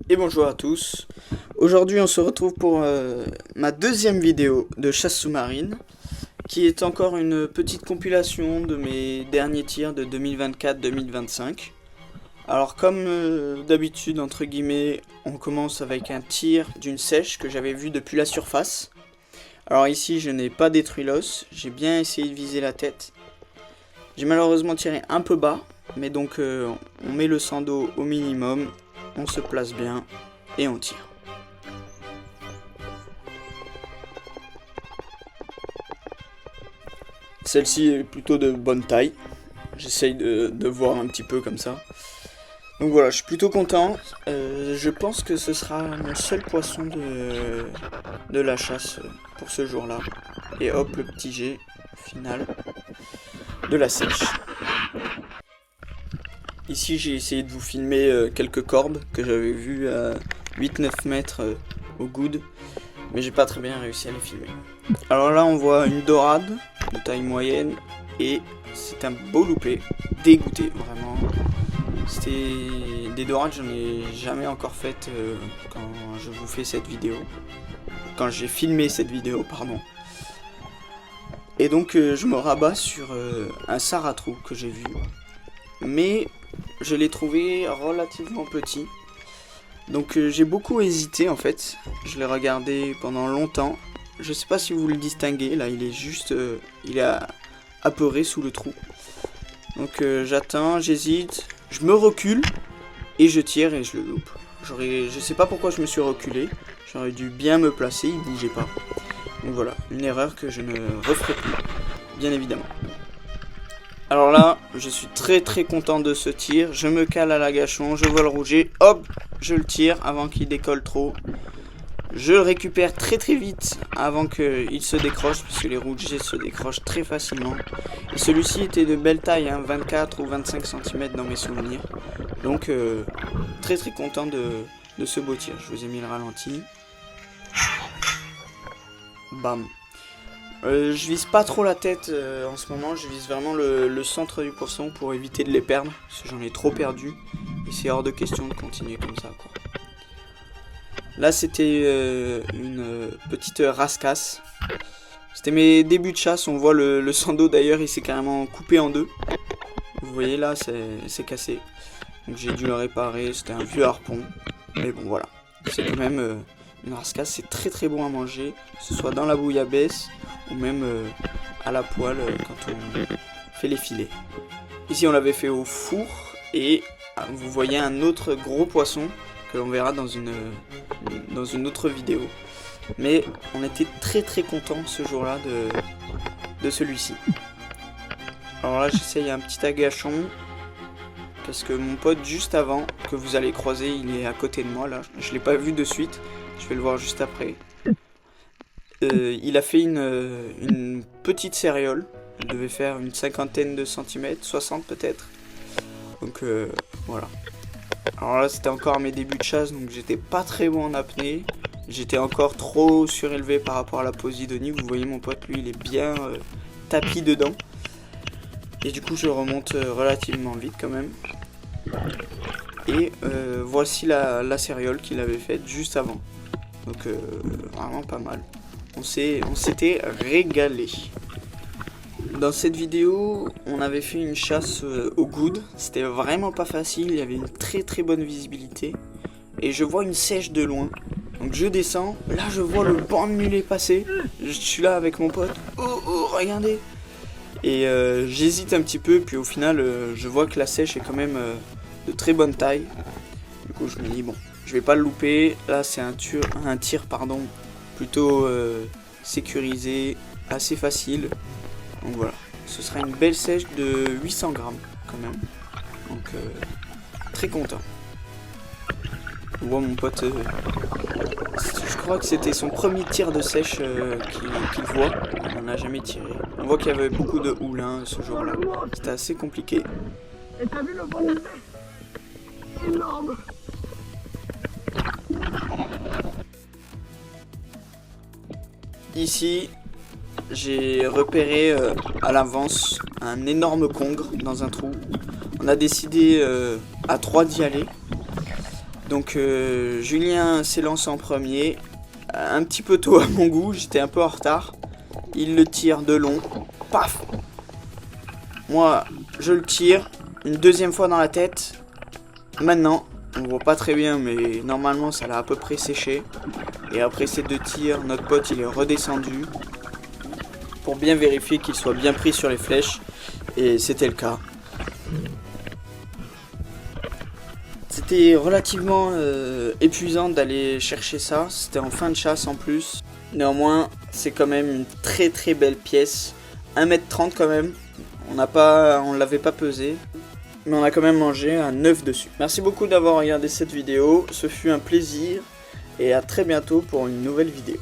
Et bonjour à tous. Aujourd'hui on se retrouve pour ma deuxième vidéo de chasse sous-marine, qui est encore une petite compilation de mes derniers tirs de 2024-2025. Alors comme d'habitude entre guillemets, on commence avec un tir d'une sèche que j'avais vue depuis la surface. Alors ici je n'ai pas détruit l'os, j'ai bien essayé de viser la tête. J'ai malheureusement tiré un peu bas, mais donc on met le sando au minimum, on se place bien et on tire. Celle-ci est plutôt de bonne taille, j'essaye de voir un petit peu comme ça. Donc voilà, je suis plutôt content, je pense que ce sera mon seul poisson de la chasse pour ce jour-là. Et hop, le petit jet final de la sèche. Ici j'ai essayé de vous filmer quelques corbes que j'avais vues à 8-9 mètres au good, mais j'ai pas très bien réussi à les filmer. Alors là on voit une dorade de taille moyenne et c'est un beau loupé, dégoûté vraiment. C'était des dorades, j'en ai jamais encore fait quand je vous fais cette vidéo, quand j'ai filmé cette vidéo, pardon. Et donc je me rabats sur un saratrou que j'ai vu, mais je l'ai trouvé relativement petit. Donc j'ai beaucoup hésité en fait, je l'ai regardé pendant longtemps. Je sais pas si vous le distinguez, là il est juste, il est apeuré sous le trou. Donc j'attends, j'hésite, je me recule et je tire et je le loupe. Je sais pas pourquoi je me suis reculé, j'aurais dû bien me placer, il bougeait pas. Donc voilà, une erreur que je ne referai plus, bien évidemment. Alors là, je suis très content de ce tir, je me cale à l'agachon, je vois le rouget, hop, je le tire avant qu'il décolle trop. Je le récupère très vite avant qu'il se décroche, parce que les rougets se décrochent très facilement. Et celui-ci était de belle taille, hein, 24 ou 25 cm dans mes souvenirs. Donc très content de ce beau tir. Je vous ai mis le ralenti. Bam. Je vise pas trop la tête en ce moment, je vise vraiment le centre du poisson pour éviter de les perdre, parce que j'en ai trop perdu. Et c'est hors de question de continuer comme ça, quoi. Là c'était une petite rascasse. C'était mes débuts de chasse, on voit le sando d'ailleurs, il s'est carrément coupé en deux. Vous voyez là, c'est cassé. Donc j'ai dû le réparer, c'était un vieux harpon. Mais bon voilà, c'est quand même une rascasse, c'est très bon à manger. Que ce soit dans la bouillabaisse ou même à la poêle quand on fait les filets. Ici on l'avait fait au four et vous voyez un autre gros poisson que l'on verra dans une autre vidéo. Mais on était très content ce jour-là de celui-ci. Alors là j'essaye un petit agachon, parce que mon pote juste avant, que vous allez croiser, il est à côté de moi là. Je l'ai pas vu de suite, je vais le voir juste après. Il a fait une petite céréole, il devait faire une cinquantaine de centimètres, 60 peut-être. Donc voilà. Alors là c'était encore mes débuts de chasse, donc j'étais pas très bon en apnée. J'étais encore trop surélevé par rapport à la posidonie. Vous voyez mon pote, lui il est bien tapis dedans. Et du coup je remonte relativement vite quand même. Et voici la céréole qu'il avait faite juste avant. Donc vraiment pas mal. On s'était régalé. Dans cette vidéo, on avait fait une chasse au good. C'était vraiment pas facile, il y avait une très bonne visibilité. Et je vois une sèche de loin. Donc je descends, là je vois le banc de mulet passer. Je suis là avec mon pote. Oh, regardez. Et j'hésite un petit peu, puis au final, je vois que la sèche est quand même de très bonne taille. Du coup je me dis bon, je vais pas le louper. Là c'est un tir plutôt sécurisé, assez facile. Donc voilà, ce sera une belle sèche de 800 grammes quand même. Donc très content. On voit mon pote, je crois que c'était son premier tir de sèche qu'il voit. Il n'en a jamais tiré. On voit qu'il y avait beaucoup de houlins ce jour-là. C'était assez compliqué. Et t'as vu le bon énorme. Ici, j'ai repéré à l'avance un énorme congre dans un trou. On a décidé à 3 d'y aller. Donc Julien s'élance en premier, un petit peu tôt à mon goût, j'étais un peu en retard. Il le tire de long, paf. Moi je le tire une deuxième fois dans la tête. Maintenant, on voit pas très bien mais normalement ça l'a à peu près séché. Et après ces 2 tirs, notre pote il est redescendu pour bien vérifier qu'il soit bien pris sur les flèches. Et c'était le cas. C'était relativement épuisant d'aller chercher ça, c'était en fin de chasse en plus. Néanmoins, c'est quand même une très très belle pièce, 1m30 quand même, on l'avait pas pesé, mais on a quand même mangé un œuf dessus. Merci beaucoup d'avoir regardé cette vidéo, ce fut un plaisir et à très bientôt pour une nouvelle vidéo.